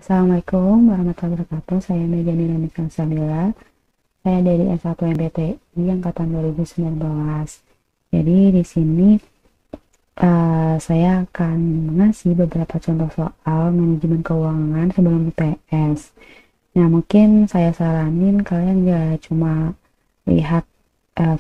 Assalamualaikum warahmatullahi wabarakatuh. Saya Mega Dinamika Sabila. Saya dari S1 MBTI angkatan 2019. Jadi di sini saya akan mengasih beberapa contoh soal manajemen keuangan sebelum UTS. Nah, mungkin saya saranin kalian gak cuma lihat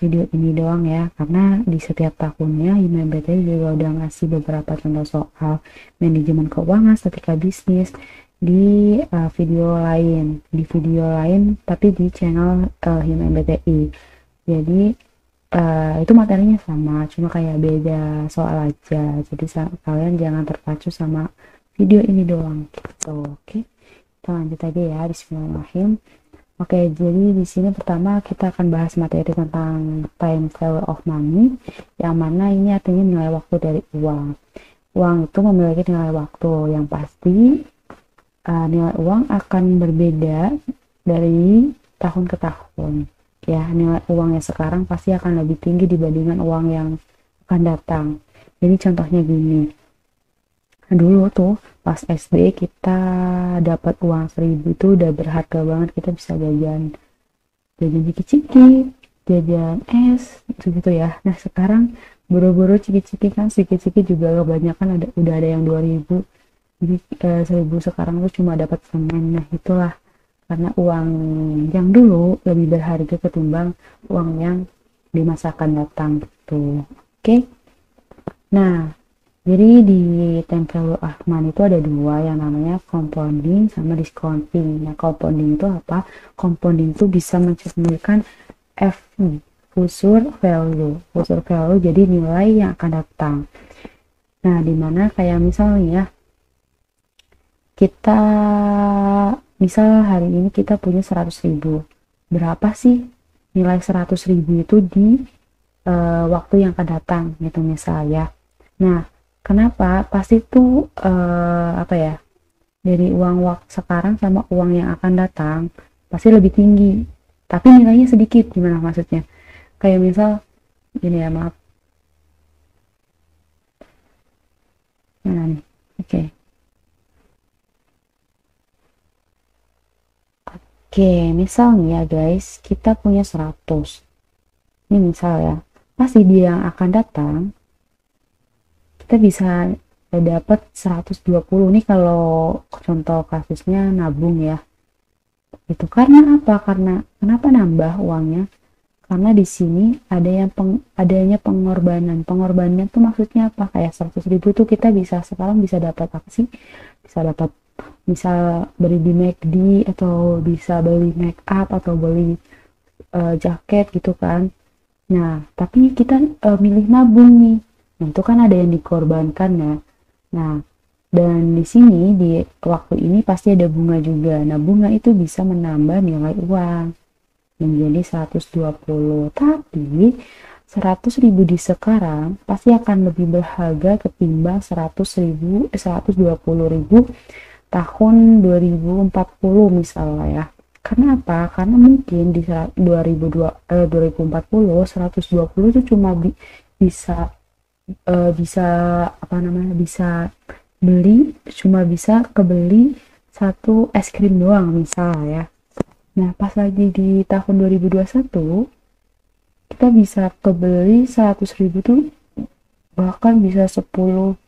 video ini doang ya, karena di setiap tahunnya MBTI juga udah ngasih beberapa contoh soal manajemen keuangan, statistika bisnis di video lain tapi di channel MBTI. Jadi itu materinya sama, cuma kayak beda soal aja. Jadi kalian jangan terpacu sama video ini doang gitu. Oke, kita lanjut aja ya. Bismillahirrahmanirrahim. Oke, jadi di sini pertama kita akan bahas materi tentang time value of money, yang mana ini artinya nilai waktu dari uang. Uang itu memiliki nilai waktu yang pasti. Nilai uang akan berbeda dari tahun ke tahun. Ya, nilai uang yang sekarang pasti akan lebih tinggi dibandingkan uang yang akan datang. Jadi contohnya gini. Dulu tuh pas SD kita dapat uang 1.000 itu udah berharga banget, kita bisa jajan ciki-ciki, jajan es gitu ya. Nah, sekarang buru-buru ciki-ciki kan, ciki-ciki juga kebanyakan udah ada yang 2.000. Jadi 1.000 sekarang tuh cuma dapat semen. Nah, itulah karena uang yang dulu lebih berharga ketimbang uang yang di masa akan datang gitu. Oke. Nah, jadi di Tempel Ahman itu ada dua, yang namanya compounding sama discounting. Nah, compounding itu apa? Compounding itu bisa mencerminkan FV, future value. Future value jadi nilai yang akan datang. Nah, dimana kayak misalnya kita misal hari ini kita punya 100.000. Berapa sih nilai 100.000 itu di waktu yang akan datang gitu misalnya. Nah, kenapa? Pasti itu dari uang waktu sekarang sama uang yang akan datang pasti lebih tinggi. Tapi nilainya sedikit. Gimana maksudnya? Kayak misal gini ya, maaf. Nah, nih. Oke. Oke, misal nih ya guys, kita punya 100. Ini misal ya, pasti dia yang akan datang, kita bisa dapat 120 nih kalau contoh kasusnya nabung ya. Itu karena apa? Kenapa nambah uangnya? Karena di sini adanya pengorbanan. Pengorbanannya tuh maksudnya apa? Kayak 100.000 tuh kita sekarang bisa dapat apa sih? Bisa dapat misal beli di McD, atau bisa beli make up, atau beli jaket gitu kan. Nah, tapi kita milih nabung nih. Nah, itu kan ada yang dikorbankan ya. Nah, dan di sini di waktu ini pasti ada bunga juga. Nah, bunga itu bisa menambah nilai uang menjadi 120. Tapi 100.000 di sekarang pasti akan lebih berharga ketimbang 120.000 tahun 2040 misalnya ya. Karena apa? Karena mungkin di 2040 120 itu cuma bisa bisa bisa bisa kebeli satu es krim doang misal ya. Nah, pas lagi di tahun 2021 kita bisa kebeli 100.000 tuh bahkan bisa 10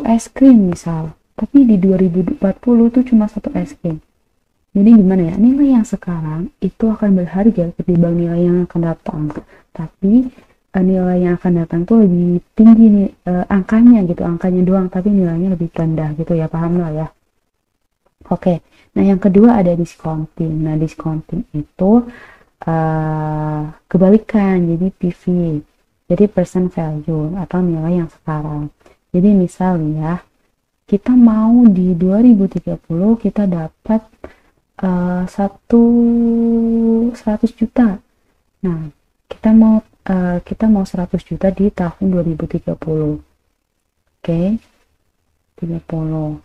es krim misal. Tapi di 2040 tuh cuma satu es krim. Jadi gimana ya, nilai yang sekarang itu akan berharga ketimbang nilai yang akan datang. Tapi nilai yang akan datang tuh lebih tinggi nih, angkanya doang, tapi nilainya lebih rendah gitu ya, paham lah ya. Oke, nah yang kedua ada discounting. Nah, discounting itu kebalikan, jadi PV, jadi percent value atau nilai yang sekarang. Jadi misal ya, kita mau di 2030 kita dapat 100 juta. Nah, kita mau 100 juta di tahun 2030. Oke. 30.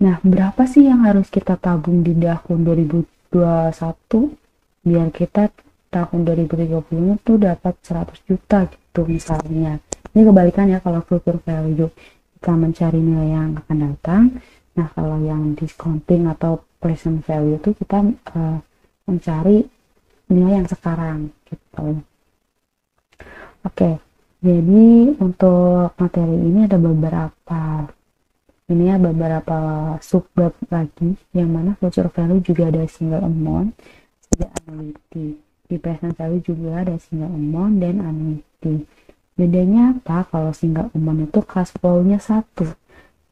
Nah, berapa sih yang harus kita tabung di tahun 2021 biar kita tahun 2030 tuh dapat 100 juta gitu misalnya. Ini kebalikan ya kalau future value. kita mencari nilai yang akan datang. Nah, kalau yang discounting atau present value itu kita mencari nilai yang sekarang gitu. Oke, jadi untuk materi ini ada beberapa subbab lagi, yang mana future value juga ada single amount, ada annuity. Di present value juga ada single amount dan annuity. Bedanya apa? Kalau single amount itu cash flow-nya satu.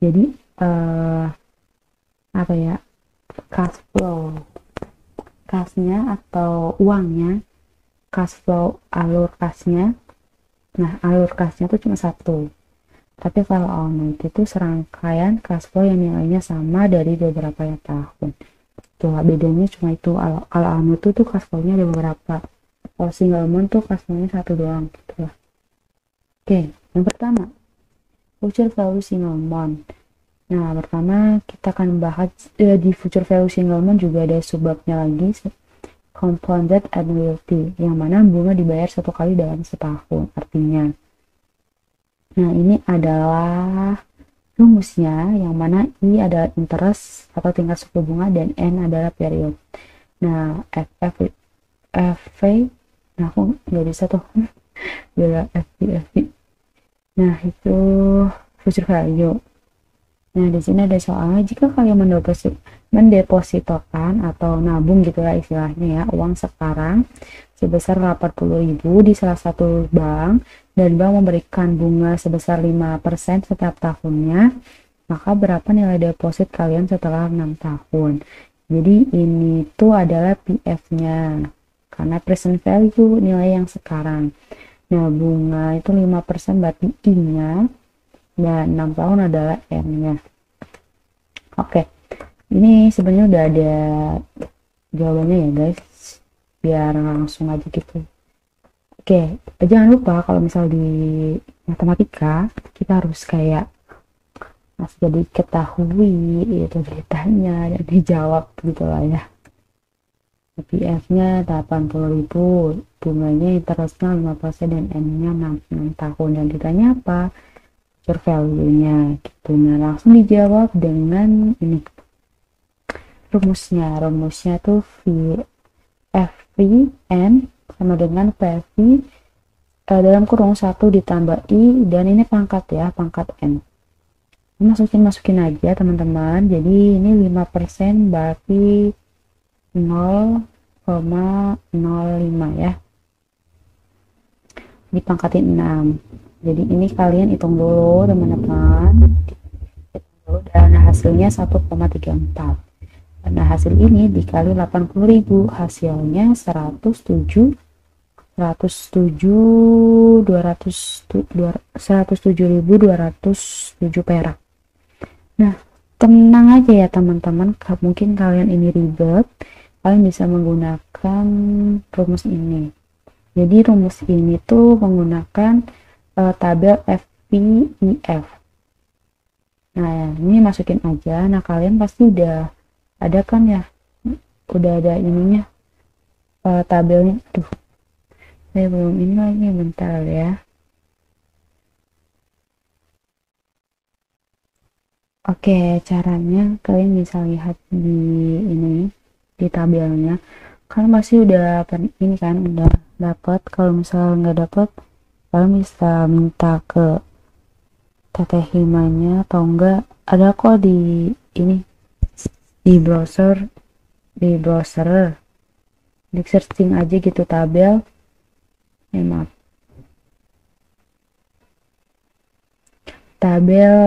Jadi apa ya? Cash flow, cashnya atau uangnya, cash flow alur kasnya. Nah, alur kasnya itu cuma satu. Tapi kalau annuity itu serangkaian cash flow yang nilainya sama dari beberapa tahun. Tuh, bedanya cuma itu. Kalau annuity itu cash flow-nya ada beberapa. Kalau single amount tuh cash flow-nya satu doang gitu lah. Oke, yang pertama, future value single amount. Nah, pertama kita akan bahas di future value single amount juga ada subbabnya lagi, compounded annuity, yang mana bunga dibayar satu kali dalam setahun. Artinya, nah ini adalah rumusnya, yang mana I adalah interest atau tingkat suku bunga dan N adalah period. Nah, FV, nah aku nggak bisa tuh, beda FV. Nah, itu future value. Nah, di sini ada soalnya, jika kalian mendepositokan atau nabung gitulah istilahnya ya, uang sekarang sebesar 80.000 di salah satu bank, dan bank memberikan bunga sebesar 5% setiap tahunnya, maka berapa nilai deposit kalian setelah 6 tahun? Jadi ini tuh adalah PF-nya, karena present value nilai yang sekarang. Nah, bunga itu 5% berarti I-nya, dan 6 tahun adalah N-nya. Oke, ini sebenarnya udah ada jawabannya ya guys, biar langsung aja gitu. Oke, jangan lupa kalau misal di matematika kita harus kayak jadi ketahui itu ditanya dan dijawab gitu lah ya. PF-nya 80.000, bunganya interestnya 5% dan N-nya 6 tahun, dan ditanya apa? Future value-nya gitu. Nah, langsung dijawab dengan ini rumusnya tuh FVN sama dengan PV dalam kurung 1 ditambah I, dan ini pangkat ya, pangkat N. Masukin aja teman-teman. Jadi ini 5% berarti 0,05 ya, dipangkatin 6. Jadi ini kalian hitung dulu teman-teman, dan hasilnya 1,34. Nah, hasil ini dikali 80.000, hasilnya 107.207 perak. Nah, tenang aja ya teman-teman, mungkin kalian ini ribet, kalian bisa menggunakan rumus ini. Jadi rumus ini tuh menggunakan tabel FPIF. Nah, ini masukin aja. Nah, kalian pasti udah ada kan ya, udah ada ininya, tabelnya. Tuh, saya belum ini lagi, bentar ya. Oke, caranya kalian bisa lihat di ini, di tabelnya. Kalian pasti udah ini kan, udah dapat. Kalau misalnya nggak dapat, kalian bisa minta ke Teteh Himanya, atau enggak ada kok di ini, di browser di searching aja gitu tabel maaf, tabel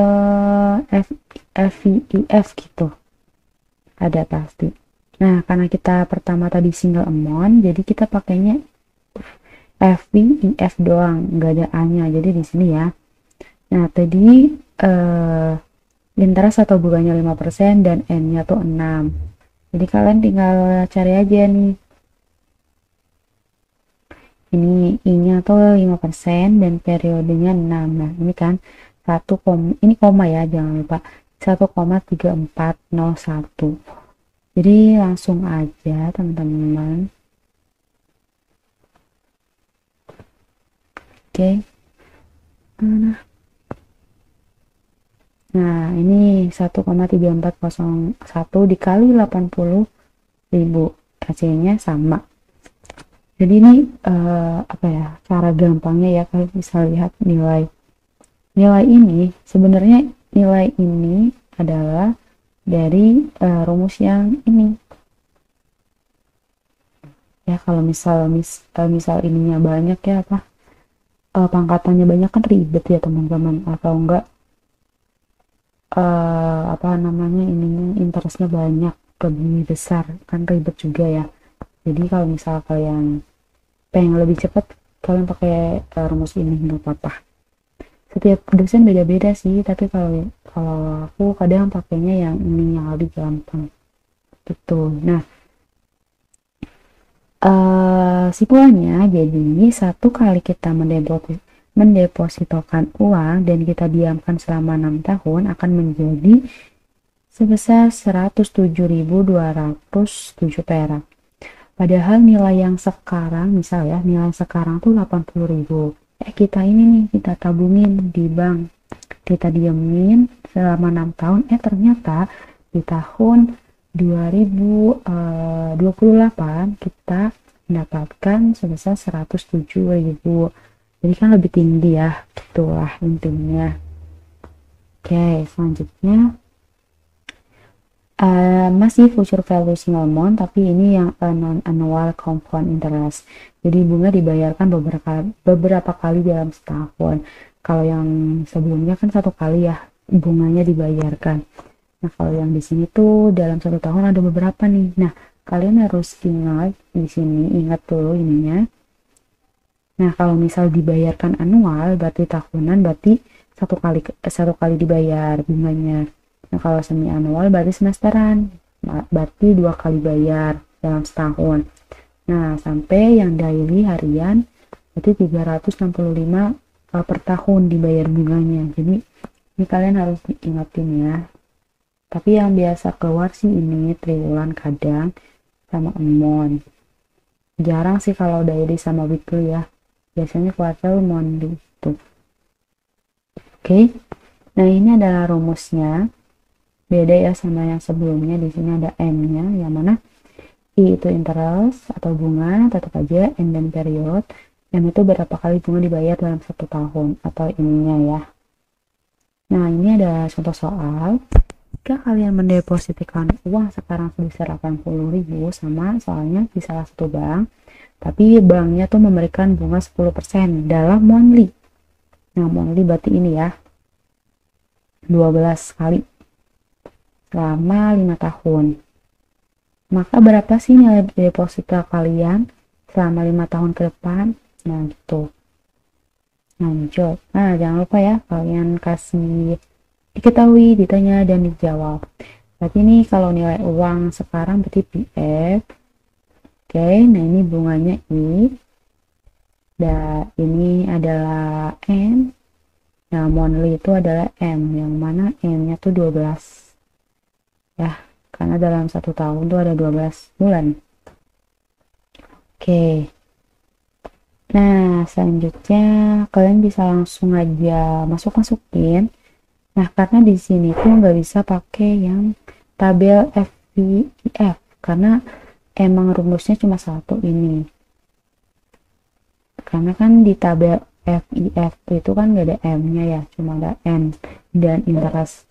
FVIF gitu, ada pasti. Nah, karena kita pertama tadi single amount, jadi kita pakainya FVIF doang, nggak ada A-nya, jadi di sini ya. Nah, tadi interest atau bunganya 5% dan N-nya tuh 6. Jadi kalian tinggal cari aja nih. Ini I-nya tuh 5% dan periodenya 6. Nah, ini kan ini koma ya, jangan lupa. 1,3401. Jadi langsung aja teman-teman. Oke. Nah, Nah, ini 1,3401 dikali 80.000. Hasilnya sama. Jadi ini apa ya, cara gampangnya ya, kalian bisa lihat nilai ini. Sebenarnya nilai ini adalah dari rumus yang ini ya. Kalau misal ininya banyak ya, apa pangkatannya banyak kan ribet ya teman-teman, atau enggak apa namanya, ininya interestnya banyak, lebih besar kan ribet juga ya. Jadi kalau misal kalian pengen lebih cepat, kalian pakai rumus ini, nggak apa-apa. Setiap dosen beda-beda sih, tapi kalau kalau aku kadang pakainya yang ini yang lebih gampang gitu. Nah, simpulannya jadi satu kali kita mendepositokan uang dan kita diamkan selama 6 tahun akan menjadi sebesar 107.207 perak. Padahal nilai yang sekarang, misal ya, nilai sekarang tuh 80.000. Kita ini nih, kita tabungin di bank, kita diemin selama 6 tahun, ternyata di tahun 2028 kita mendapatkan sebesar 107.000. Jadi kan lebih tinggi ya, itulah intinya. Oke, selanjutnya masih future value single amount, tapi ini yang non annual compound interest. Jadi bunga dibayarkan beberapa kali dalam setahun. Kalau yang sebelumnya kan satu kali ya bunganya dibayarkan. Nah, kalau yang di sini tuh dalam satu tahun ada beberapa nih. Nah, kalian harus ingat di sini, ingat dulu ininya. Nah, kalau misal dibayarkan annual berarti tahunan, berarti satu kali dibayar bunganya. Nah, kalau semi annual berarti semesteran, berarti 2 kali bayar dalam setahun. Nah, sampai yang daily harian berarti 365 per tahun dibayar bunganya. Jadi ini kalian harus diingatin ya. Tapi yang biasa keluar sih ini triwulan kadang sama month. Jarang sih kalau daily sama weekly ya. Biasanya kuartal monthly itu. Oke. Nah, ini adalah rumusnya. Beda ya sama yang sebelumnya. Di sini ada M-nya, yang mana I itu interest atau bunga, tetap aja N dan period. M itu berapa kali bunga dibayar dalam satu tahun atau ininya ya. Nah, ini ada contoh soal. Jika kalian mendepositkan uang sekarang sebesar 80.000, sama soalnya di salah satu bank, tapi banknya tuh memberikan bunga 10% dalam monthly. Nah, monthly berarti ini ya, 12 kali selama 5 tahun. Maka berapa sih nilai deposito kalian selama 5 tahun ke depan? Nah, gitu. Lanjut. Nah, jangan lupa ya, kalian kasih diketahui, ditanya, dan dijawab. Berarti ini kalau nilai uang sekarang berarti PF. Oke, nah ini bunganya I. Dan ini adalah N. Nah, monthly itu adalah M, yang mana M-nya tuh 12. Ya, karena dalam satu tahun tuh ada 12 bulan. Oke. Nah, selanjutnya kalian bisa langsung aja masukin. Nah, karena di sini tuh nggak bisa pakai yang tabel FVIF karena emang rumusnya cuma satu ini. Karena kan di tabel FIF itu kan nggak ada M-nya ya, cuma ada N dan interest.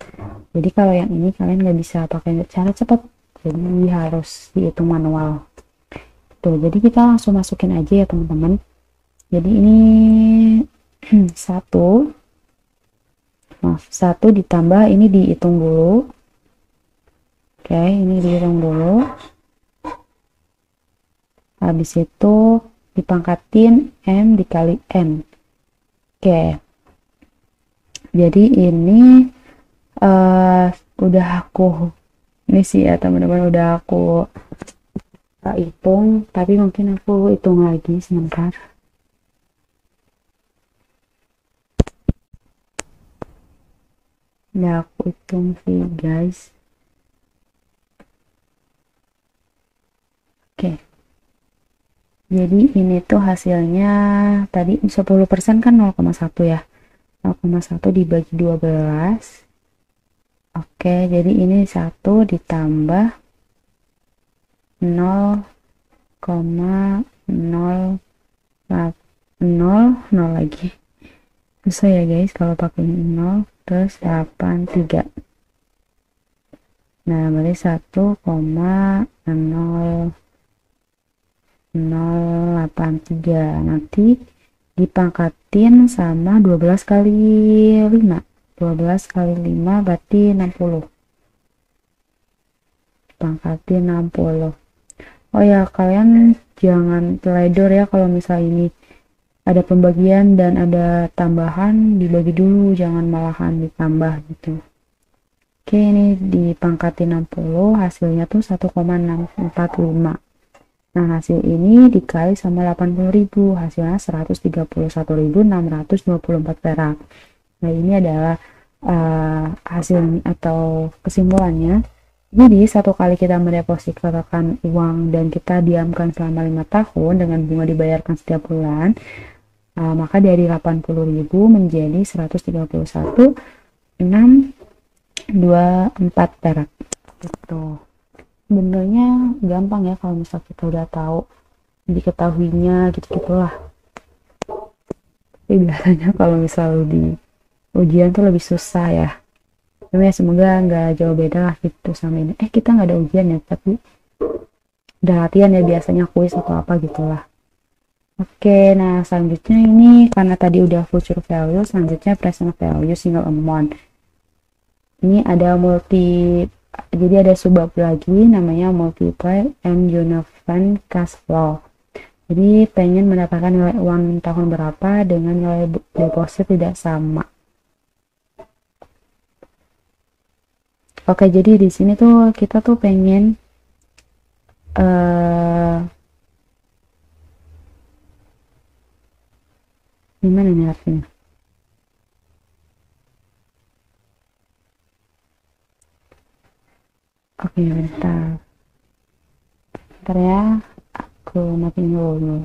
Jadi kalau yang ini kalian nggak bisa pakai cara cepat, jadi harus dihitung manual. Tuh, jadi kita langsung masukin aja ya teman-teman. Jadi ini satu ditambah ini dihitung dulu. Oke, ini dihitung dulu. Habis itu dipangkatin M dikali N. Oke. Jadi ini udah aku ini sih ya teman-teman, udah aku hitung, tapi mungkin aku hitung lagi sebentar. Udah aku hitung sih guys. Oke. Jadi ini tuh hasilnya tadi 10% kan 0,1 ya. 0,1 dibagi 12 Oke, jadi ini 1 ditambah 0,0 0 lagi. Susah ya guys kalau pakai 0 terus 83. Nah, berarti 1,0083. Nanti dipangkatin sama 12 kali 5. 12 kali 5 berarti 60. Pangkatin 60. Oh ya, kalian jangan teledor ya kalau misal ini ada pembagian dan ada tambahan, dibagi dulu, jangan malahan ditambah gitu. Oke, ini dipangkatin 60, hasilnya tuh 1,645. Nah, hasil ini dikali sama 80.000, hasilnya 131.624 perak. Nah, ini adalah hasil atau kesimpulannya. Jadi, satu kali kita mendepositkan uang dan kita diamkan selama 5 tahun dengan bunga dibayarkan setiap bulan, maka dari 80.000 menjadi 131.624 perak. Gitu. Sebenarnya gampang ya kalau misal kita udah tahu, diketahuinya gitu-gitulah. Tapi biasanya kalau misal di ujian tuh lebih susah ya. Tapi ya semoga nggak jauh beda lah gitu sama ini. Kita nggak ada ujian ya, tapi udah latihan ya biasanya kuis atau apa gitulah. Oke, nah selanjutnya ini karena tadi udah future value, selanjutnya present value single amount. Ini ada jadi ada subbab lagi namanya multiply and uniform cash flow. Jadi pengen mendapatkan nilai uang tahun berapa dengan nilai deposit tidak sama. Oke, jadi di sini tuh kita tuh pengen gimana nih artinya? Oke, bentar ya, aku matiin dulu.